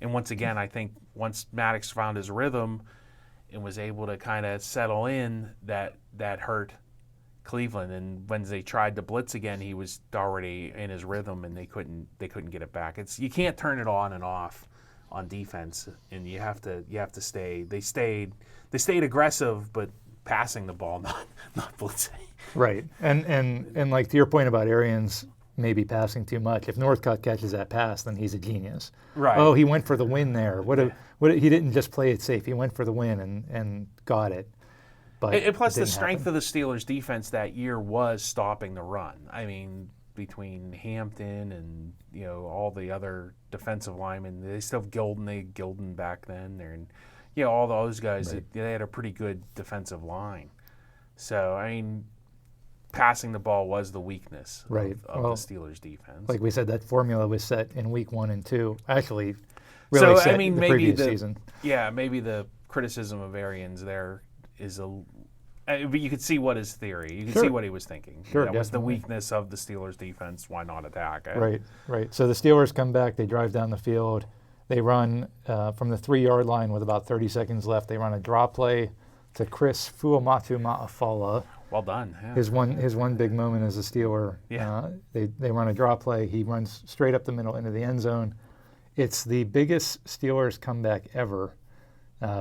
And once again, I think once Maddox found his rhythm and was able to kind of settle in, that hurt Cleveland. And when they tried to blitz again, he was already in his rhythm, and they couldn't get it back. You can't turn it on and off on defense, and you have to stay. They stayed aggressive, but passing the ball, not blitzing. Right. And like to your point about Arians maybe passing too much. If Northcutt catches that pass, then he's a genius. Right. Oh, he went for the win there. He didn't just play it safe. He went for the win and got it. But plus the strength of the Steelers' defense that year was stopping the run. I mean, between Hampton and all the other defensive linemen, they still have Gilden. They had Gilden back then. All those guys. Right. They had a pretty good defensive line. So I mean, passing the ball was the weakness of the Steelers' defense. Like we said, that formula was set in week 1 and 2. Actually, really set the previous season. Yeah, maybe the criticism of Arians there is but you could see what his theory. You could see what he was thinking. Sure, that was the weakness of the Steelers' defense. Why not attack it? Right. So the Steelers come back. They drive down the field. They run from the 3-yard line with about 30 seconds left. They run a draw play to Chris Fuamatu-Ma'afala. Well done. Yeah. His one big moment as a Steeler. Yeah. They run a draw play. He runs straight up the middle into the end zone. It's the biggest Steelers comeback ever,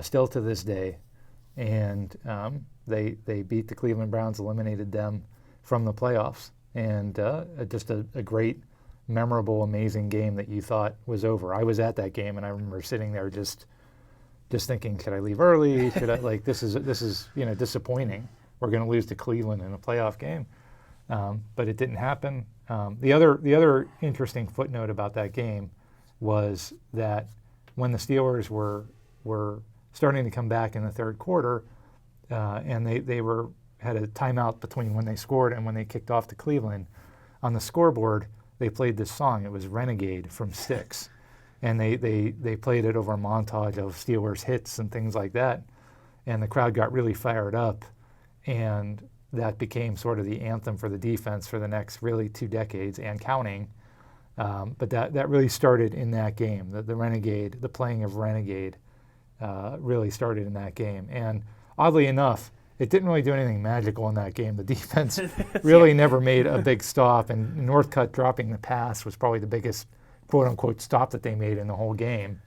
still to this day. And they beat the Cleveland Browns, eliminated them from the playoffs. And just a great, memorable, amazing game that you thought was over. I was at that game, and I remember sitting there just thinking, should I leave early? Should I, like, this is disappointing. We're going to lose to Cleveland in a playoff game. But it didn't happen. The other interesting footnote about that game was that when the Steelers were starting to come back in the third quarter, and they had a timeout between when they scored and when they kicked off to Cleveland, on the scoreboard they played this song. It was Renegade from Styx, and they played it over a montage of Steelers hits and things like that, and the crowd got really fired up, and that became sort of the anthem for the defense for the next really 2 decades and counting. But that really started in that game. The Renegade, the playing of Renegade, really started in that game. And oddly enough, it didn't really do anything magical in that game. The defense really never made a big stop, and Northcutt dropping the pass was probably the biggest quote-unquote stop that they made in the whole game.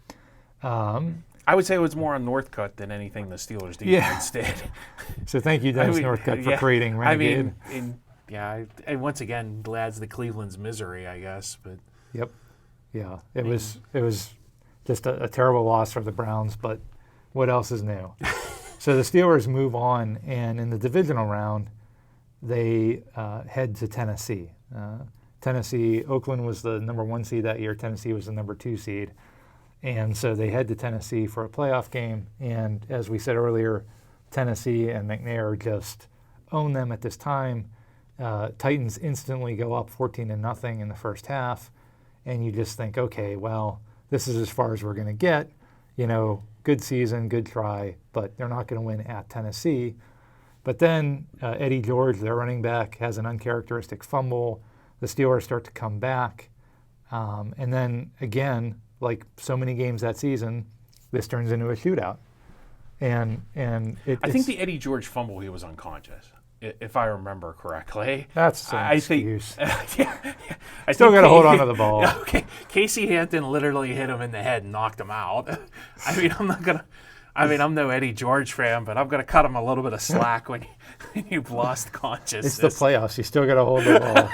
I would say it was more on Northcutt than anything the Steelers defense did. So thank you, Dennis Northcutt, for creating Renegade. And once again, adds the Cleveland's misery, I guess. But yep, yeah, it was just a terrible loss for the Browns. But what else is new? So the Steelers move on, and in the divisional round, they head to Tennessee. Oakland was the number 1 seed that year. Tennessee was the number 2 seed. And so they head to Tennessee for a playoff game. And as we said earlier, Tennessee and McNair just own them at this time. Titans instantly go up 14-0 in the first half. And you just think, okay, well, this is as far as we're going to get. Good season, good try, but they're not going to win at Tennessee. But then Eddie George, their running back, has an uncharacteristic fumble. The Steelers start to come back. And then again, like so many games that season, this turns into a shootout. And I think the Eddie George fumble, he was unconscious, if I remember correctly. That's an excuse. I still got to hold on to the ball. Okay, Casey Hampton literally hit him in the head and knocked him out. I'm no Eddie George fan, but I'm gonna cut him a little bit of slack when you've lost consciousness. It's the playoffs. You still got to hold the ball.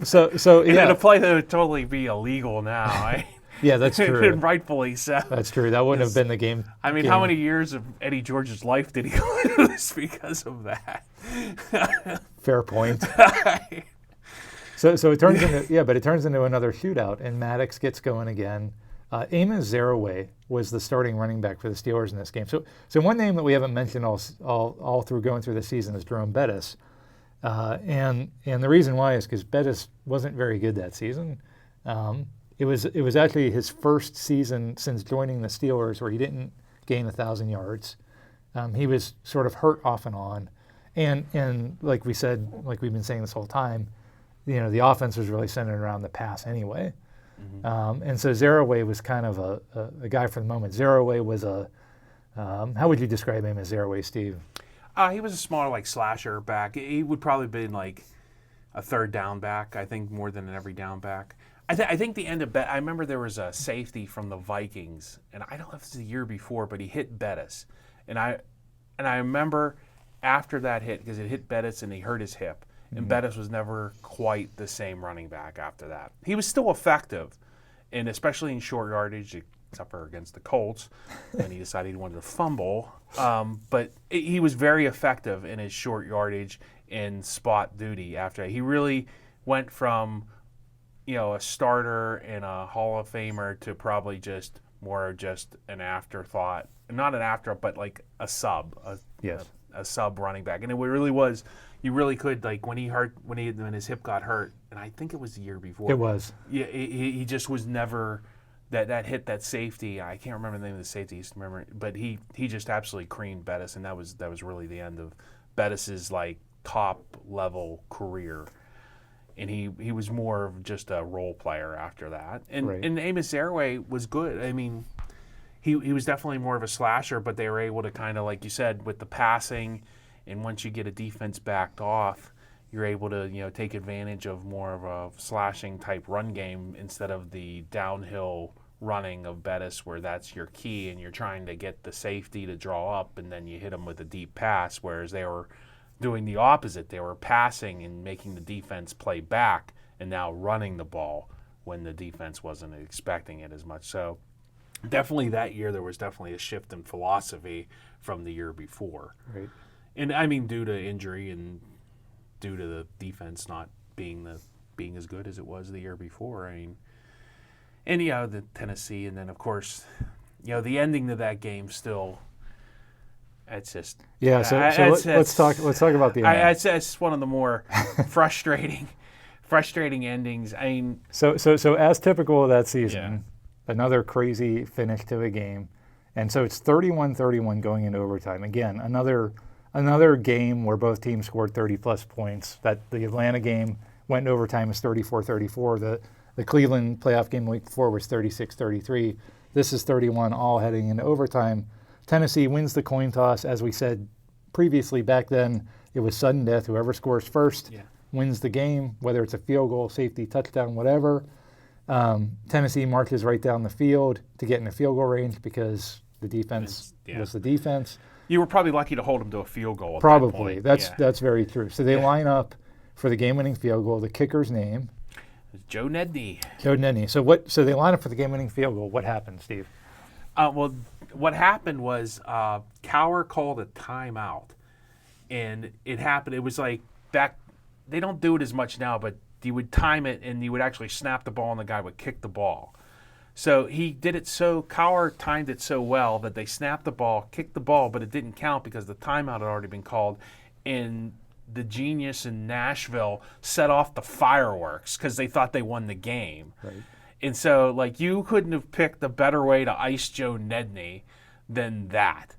So yeah. The play that would totally be illegal now. Yeah, that's true. And rightfully so. That's true. That wouldn't have been the game. How many years of Eddie George's life did he lose because of that? Fair point. So it turns into another shootout, and Maddox gets going again. Amos Zaraway was the starting running back for the Steelers in this game. So one name that we haven't mentioned all through going through the season is Jerome Bettis. And the reason why is because Bettis wasn't very good that season. It was actually his first season since joining the Steelers where he didn't gain 1,000 yards. He was sort of hurt off and on, and like we said, like we've been saying this whole time, the offense was really centered around the pass anyway. Mm-hmm. And so Zaraway was kind of a guy for the moment. Zaraway was how would you describe him as Zaraway, Steve? He was a smaller, slasher back. He would probably have been like a third down back, I think, more than an every down back. I think the end of I remember there was a safety from the Vikings, and I don't know if it's the year before, but he hit Bettis. And I remember after that hit, because it hit Bettis and he hurt his hip, and Bettis was never quite the same running back after that. He was still effective, and especially in short yardage, except for against the Colts, when he decided he wanted to fumble. But he was very effective in his short yardage and spot duty after that. He really went from a starter and a Hall of Famer to probably just an afterthought. Not an afterthought, but like a sub. A sub running back. And it really was, you really could, when his hip got hurt, and I think it was the year before. It was. Yeah, he just was never, that hit, that safety, I can't remember the name of the safety, I used to remember, but he just absolutely creamed Bettis, and that was really the end of Bettis's top level career. And he was more of just a role player after that. And right. And Amos Zaraway was good. I mean, he was definitely more of a slasher, but they were able to kind of, like you said, with the passing, and once you get a defense backed off, you're able to, take advantage of more of a slashing type run game instead of the downhill running of Bettis, where that's your key and you're trying to get the safety to draw up and then you hit them with a deep pass, whereas they were doing the opposite. They were passing and making the defense play back and now running the ball when the defense wasn't expecting it as much. So definitely that year there was definitely a shift in philosophy from the year before. Right. And I mean, due to injury and due to the defense not being as good as it was the year before. I mean, and the Tennessee, and then of course, the ending to that game still. It's just So let's talk about the ending. It's one of the more frustrating endings. I mean, so as typical of that season, another crazy finish to a game, and so it's 31-31 going into overtime. Again, another game where both teams scored 30-plus points. That the Atlanta game went in overtime as 34-34. The Cleveland playoff game week before was 36-33. This is 31, all heading into overtime. Tennessee wins the coin toss. As we said previously, back then it was sudden death. Whoever scores first wins the game, whether it's a field goal, safety, touchdown, whatever. Tennessee marches right down the field to get in the field goal range because the defense was the defense. You were probably lucky to hold them to a field goal. Probably. That point. That's very true. So they line up for the game-winning field goal. The kicker's name? Joe Nedney. Joe Nedney. So they line up for the game-winning field goal. What happened, Steve? Well, what happened was Cowher called a timeout, and it happened. It was like back. They don't do it as much now, but you would time it, and you would actually snap the ball, and the guy would kick the ball. So he did it Cowher timed it so well that they snapped the ball, kicked the ball, but it didn't count because the timeout had already been called, and the genius in Nashville set off the fireworks because they thought they won the game. Right. And so, you couldn't have picked a better way to ice Joe Nedney than that.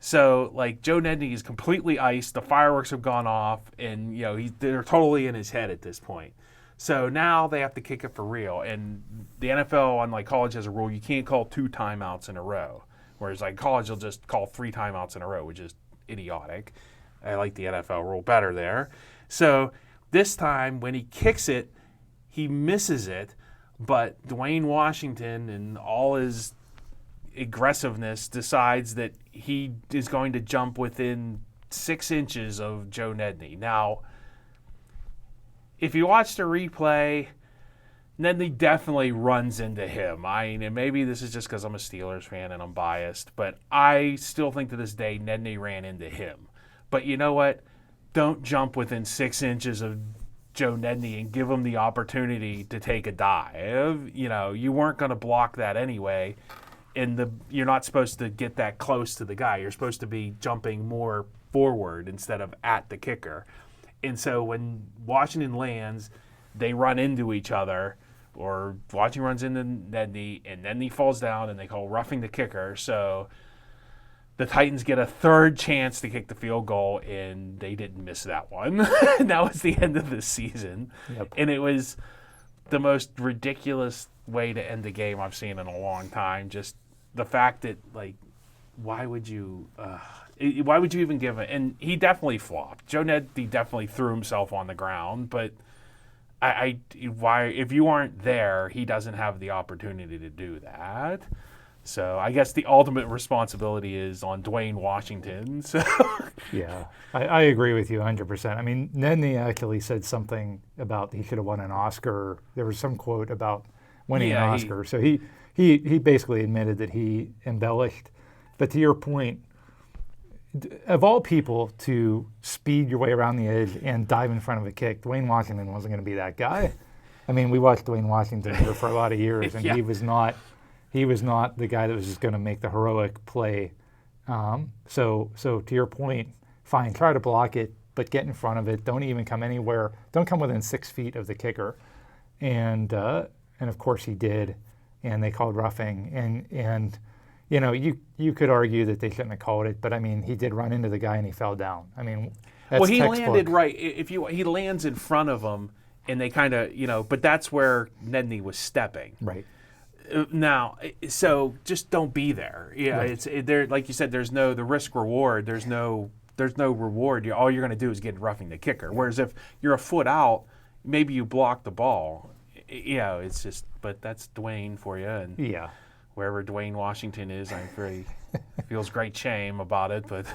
So, Joe Nedney is completely iced. The fireworks have gone off, and, they're totally in his head at this point. So now they have to kick it for real. And the NFL, unlike college, has a rule you can't call 2 timeouts in a row. Whereas, college, you'll just call 3 timeouts in a row, which is idiotic. I like the NFL rule better there. So this time, when he kicks it, he misses it. But Dwayne Washington, and all his aggressiveness, decides that he is going to jump within 6 inches of Joe Nedney. Now, if you watch the replay, Nedney definitely runs into him. And maybe this is just because I'm a Steelers fan and I'm biased, but I still think to this day Nedney ran into him. But you know what? Don't jump within 6 inches of Joe Nedney and give him the opportunity to take a dive. You weren't going to block that anyway, and you're not supposed to get that close to the guy. You're supposed to be jumping more forward instead of at the kicker. And so when Washington lands, they run into each other, or Washington runs into Nedney, and Nedney falls down, and they call roughing the kicker. So the Titans get a third chance to kick the field goal, and they didn't miss that one. That was the end of the season. Yep. And it was the most ridiculous way to end the game I've seen in a long time. Just the fact that, why would you even give it? And he definitely flopped. Joe Nedney definitely threw himself on the ground, but why? If you aren't there, he doesn't have the opportunity to do that. So I guess the ultimate responsibility is on Dwayne Washington. So Yeah, I agree with you 100%. I mean, Nedney actually said something about he should have won an Oscar. There was some quote about winning an Oscar. So he basically admitted that he embellished. But to your point, of all people to speed your way around the edge and dive in front of a kick, Dwayne Washington wasn't going to be that guy. I mean, we watched Dwayne Washington here for a lot of years, and he was not the guy that was just going to make the heroic play. So to your point, fine, try to block it, but get in front of it. Don't even come anywhere. Don't come within 6 feet of the kicker. And of course he did, and they called roughing. And you could argue that they shouldn't have called it, but I mean, he did run into the guy and he fell down. I mean, that's he textbook. landed right. He lands in front of him, and they kind of but that's where Nedney was stepping. Right. Now, so just don't be there. Yeah, Right. it's there. Like you said, there's no the risk reward. There's no there's no reward. All you're going to do is get roughing the kicker. Whereas if you're a foot out, maybe you block the ball. It's just. But that's Dwayne for you, and Yeah. wherever Dwayne Washington is, I'm very feels great shame about it, but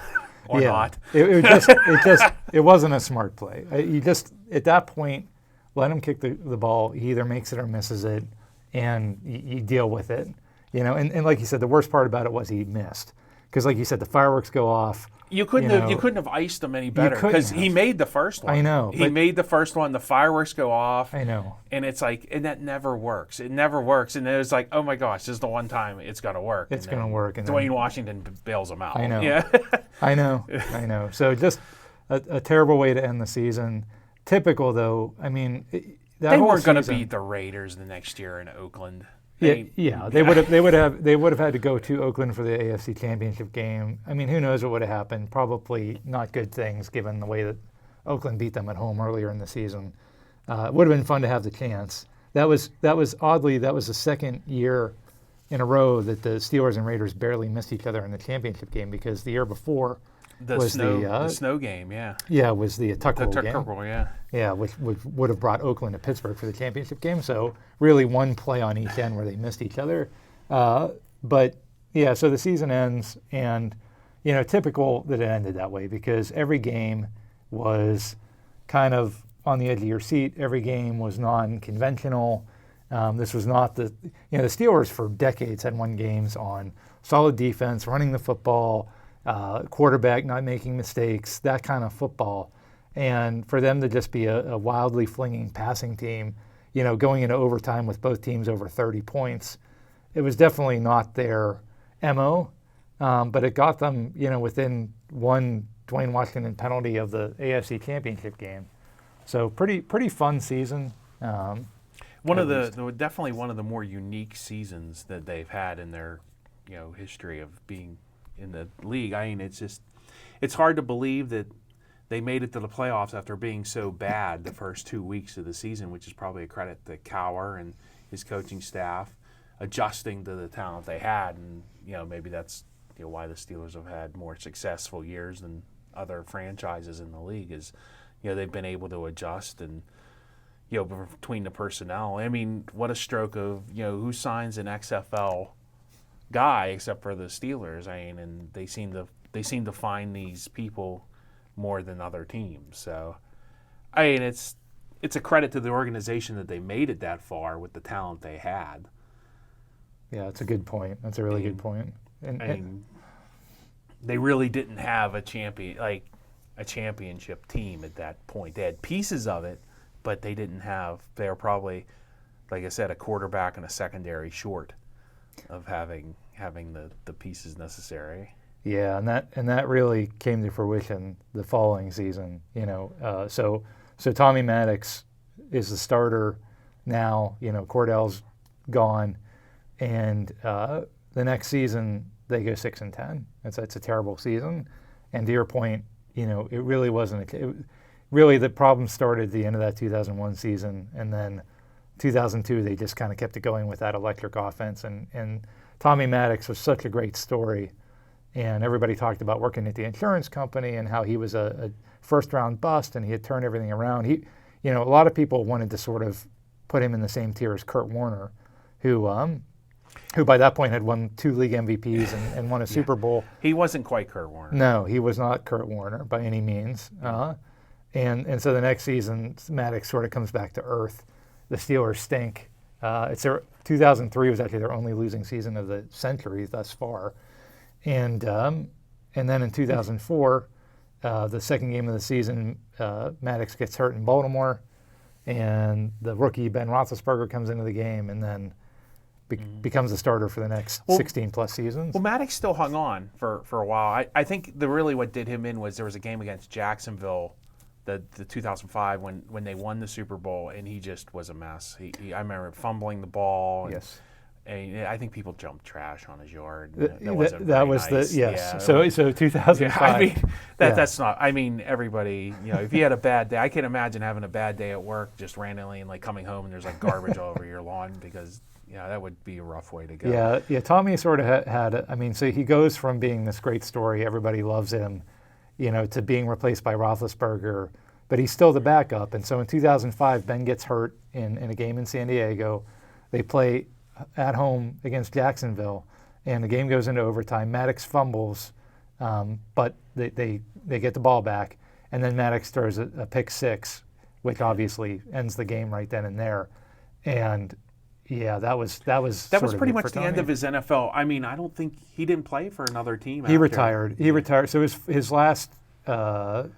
or not. It wasn't a smart play. You just at that point let him kick the ball. He either makes it or misses it, and you deal with it. And like you said, the worst part about it was he missed because, like you said, the fireworks go off. You couldn't have iced him any better because he made the first one. I know. He made the first one. The fireworks go off. I know. And it's like, and that never works. It never works. And then it's like, oh my gosh, this is the one time it's going to work. It's going to work. And Dwayne Washington bails him out. I know. Yeah. I know. So just a terrible way to end the season. Typical, though. I mean, they weren't going to beat the Raiders the next year in Oakland. They would have had to go to Oakland for the AFC Championship game. I mean, who knows what would have happened? Probably not good things, given the way that Oakland beat them at home earlier in the season. It would have been fun to have the chance. That was oddly the second year in a row that the Steelers and Raiders barely missed each other in the championship game, because the year before was the snow game. Yeah. Yeah, it was the Tuck Rule game. Yeah. Yeah, which would have brought Oakland to Pittsburgh for the championship game. So really one play on each end where they missed each other. But yeah, so the season ends, and typical that it ended that way, because every game was kind of on the edge of your seat. Every game was non-conventional. This was not the Steelers for decades had won games on solid defense, running the football, quarterback not making mistakes, that kind of football. And for them to just be a wildly flinging passing team, going into overtime with both teams over 30 points, it was definitely not their MO. But it got them, within one Dwayne Washington penalty of the AFC Championship game. So pretty fun season. Definitely one of the more unique seasons that they've had in their, history of being in the league. I mean, it's hard to believe that they made it to the playoffs after being so bad the first 2 weeks of the season, which is probably a credit to Cowher and his coaching staff adjusting to the talent they had. And, maybe that's why the Steelers have had more successful years than other franchises in the league, is, they've been able to adjust and, between the personnel. I mean, what a stroke of, who signs an XFL guy except for the Steelers. I mean, and they seem to find these people more than other teams. So, I mean, it's a credit to the organization that they made it that far with the talent they had. Yeah, that's a good point. That's a really good point. And they really didn't have a championship team at that point. They had pieces of it, but they didn't have. They were probably, like I said, a quarterback and a secondary short of having the pieces necessary. Yeah, and that really came to fruition the following season. So Tommy Maddox is the starter now. Cordell's gone, and the next season they go 6-10. It's a terrible season. And to your point, it really wasn't. Really, the problem started at the end of that 2001 season, and then 2002 they just kind of kept it going with that electric offense. And Tommy Maddox was such a great story. And everybody talked about working at the insurance company and how he was a first-round bust and he had turned everything around. A lot of people wanted to sort of put him in the same tier as Kurt Warner, who by that point had won 2 league MVPs and won a Super Bowl. He wasn't quite Kurt Warner. No, he was not Kurt Warner by any means. And so the next season, Maddox sort of comes back to earth. The Steelers stink. 2003 was actually their only losing season of the century thus far. And then in 2004, the second game of the season, Maddox gets hurt in Baltimore, and the rookie Ben Roethlisberger comes into the game and then becomes a starter for the next 16-plus seasons. Well, Maddox still hung on for a while. I think what did him in was there was a game against Jacksonville, the 2005 when they won the Super Bowl, and he just was a mess. I remember fumbling the ball. Yes. And I think people jumped trash on his yard. That was nice. Yes. Yeah, so 2005. Yeah, I mean, that's not. I mean, everybody. If you had a bad day, I can imagine having a bad day at work, just randomly and coming home and there's garbage all over your lawn, because that would be a rough way to go. Yeah. Tommy sort of had. I mean, so he goes from being this great story, everybody loves him, to being replaced by Roethlisberger, but he's still the backup. And so in 2005, Ben gets hurt in a game in San Diego. They play at home against Jacksonville, and the game goes into overtime. Maddox fumbles, but they get the ball back, and then Maddox throws a pick six, which obviously ends the game right then and there. And yeah, that was pretty much the end of his NFL. I mean, I don't think he didn't play for another team. He retired. He retired. So his last that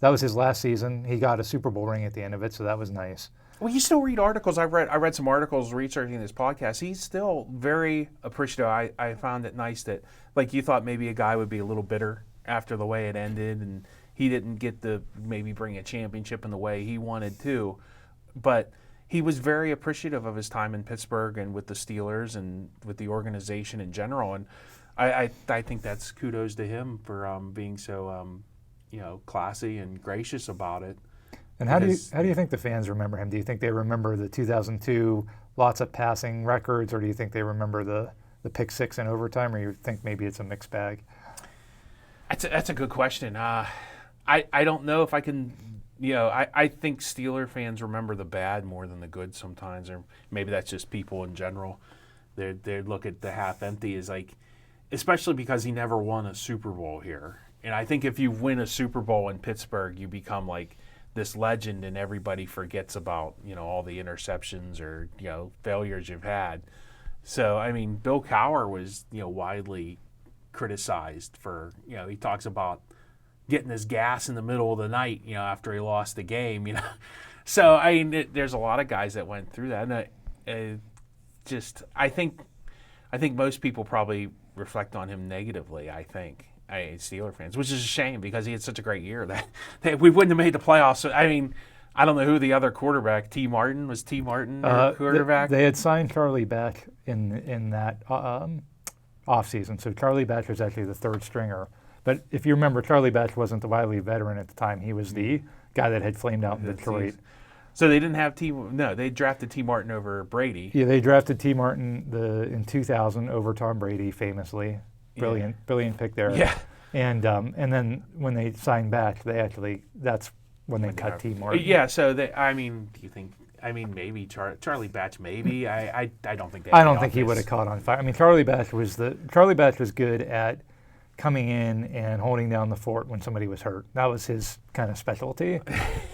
was his last season. He got a Super Bowl ring at the end of it, so that was nice. Well, you still read articles. I read some articles researching this podcast. He's still very appreciative. I found it nice that, like, you thought maybe a guy would be a little bitter after the way it ended, and he didn't get to maybe bring a championship in the way he wanted to, but he was very appreciative of his time in Pittsburgh and with the Steelers and with the organization in general. And I think that's kudos to him for being so classy and gracious about it. And how do you think the fans remember him? Do you think they remember the 2002 lots of passing records, or do you think they remember the pick six in overtime, or you think maybe it's a mixed bag? That's a good question. I don't know if I can. I think Steeler fans remember the bad more than the good sometimes, or maybe that's just people in general. They look at the half empty as like, especially because he never won a Super Bowl here. And I think if you win a Super Bowl in Pittsburgh, you become like this legend, and everybody forgets about all the interceptions or failures you've had. So I mean, Bill Cowher was widely criticized for he talks about getting his gas in the middle of the night after he lost the game. So I mean, there's a lot of guys that went through that, and I think most people probably reflect on him negatively. Steeler fans, which is a shame because he had such a great year that we wouldn't have made the playoffs. So, I mean, I don't know who the other quarterback. T. Martin quarterback. They had signed Charlie Batch in that offseason. So Charlie Batch was actually the third stringer. But if you remember, Charlie Batch wasn't the wily veteran at the time. He was the guy that had flamed out in Detroit. So they didn't have they drafted T. Martin over Brady. Yeah, they drafted T. Martin in 2000 over Tom Brady, famously. Brilliant pick there. Yeah. And then when they signed Batch, that's when they cut T. Martin. Yeah. So do you think? I mean, maybe Charlie Batch. Maybe I don't think. I don't think he would have caught on fire. I mean, Charlie Batch was good at coming in and holding down the fort when somebody was hurt. That was his kind of specialty.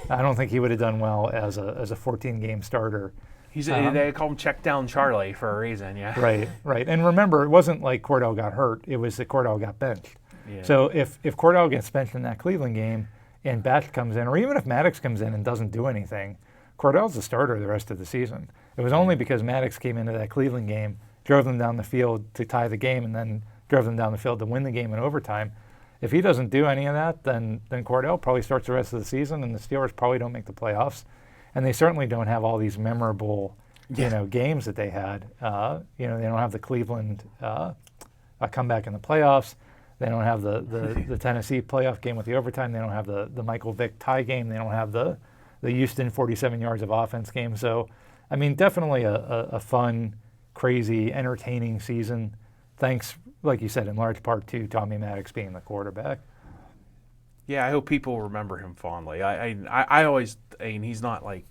I don't think he would have done well as a 14-game starter. They call him check down Charlie for a reason, yeah. Right. And remember, it wasn't like Cordell got hurt. It was that Cordell got benched. Yeah. So if Cordell gets benched in that Cleveland game and Batch comes in, or even if Maddox comes in and doesn't do anything, Cordell's the starter the rest of the season. It was only because Maddox came into that Cleveland game, drove them down the field to tie the game, and then drove them down the field to win the game in overtime. If he doesn't do any of that, then Cordell probably starts the rest of the season, and the Steelers probably don't make the playoffs. And they certainly don't have all these memorable, games that they had. They don't have the Cleveland comeback in the playoffs. They don't have the Tennessee playoff game with the overtime. They don't have the Michael Vick tie game. They don't have the Houston 47 yards of offense game. So, I mean, definitely a fun, crazy, entertaining season. Thanks, like you said, in large part to Tommy Maddox being the quarterback. Yeah, I hope people remember him fondly. I always, he's not like,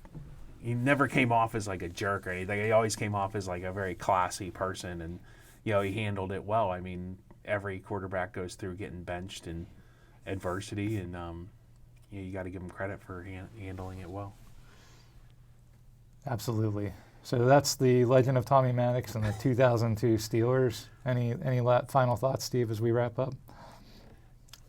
he never came off as like a jerk or anything. He always came off as like a very classy person, and he handled it well. I mean, every quarterback goes through getting benched and adversity, and you got to give him credit for handling it well. Absolutely. So that's the legend of Tommy Maddox and the 2002 Steelers. Any final thoughts, Steve, as we wrap up?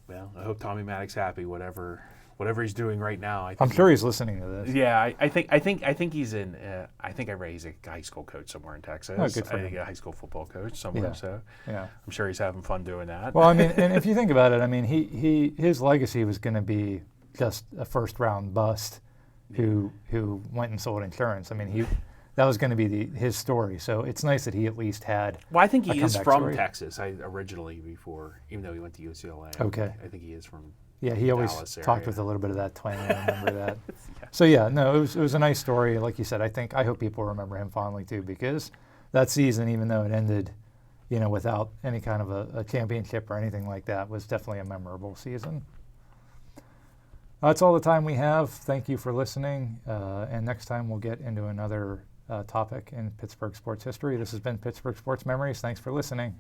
Well, I hope Tommy Maddox happy, whatever he's doing right now. I'm sure he's listening to this. Yeah, I think he's in. I think I read he's a high school coach somewhere in Texas. Oh, good for I think him. a high school football coach somewhere. Yeah. So Yeah. I'm sure he's having fun doing that. Well, I mean, and if you think about it, I mean, his legacy was going to be just a first-round bust who went and sold insurance. I mean, that was going to be his story. So it's nice that he at least had. Well, I think he is from story. Texas. Originally, before, even though he went to UCLA. Okay. I think he is from. Yeah, he always Dallas talked area. with a little bit of that twang. I remember that. Yeah. So yeah, no, it was a nice story. Like you said, I hope people remember him fondly too, because that season, even though it ended, without any kind of a championship or anything like that, was definitely a memorable season. That's all the time we have. Thank you for listening. And next time we'll get into another topic in Pittsburgh sports history. This has been Pittsburgh Sports Memories. Thanks for listening.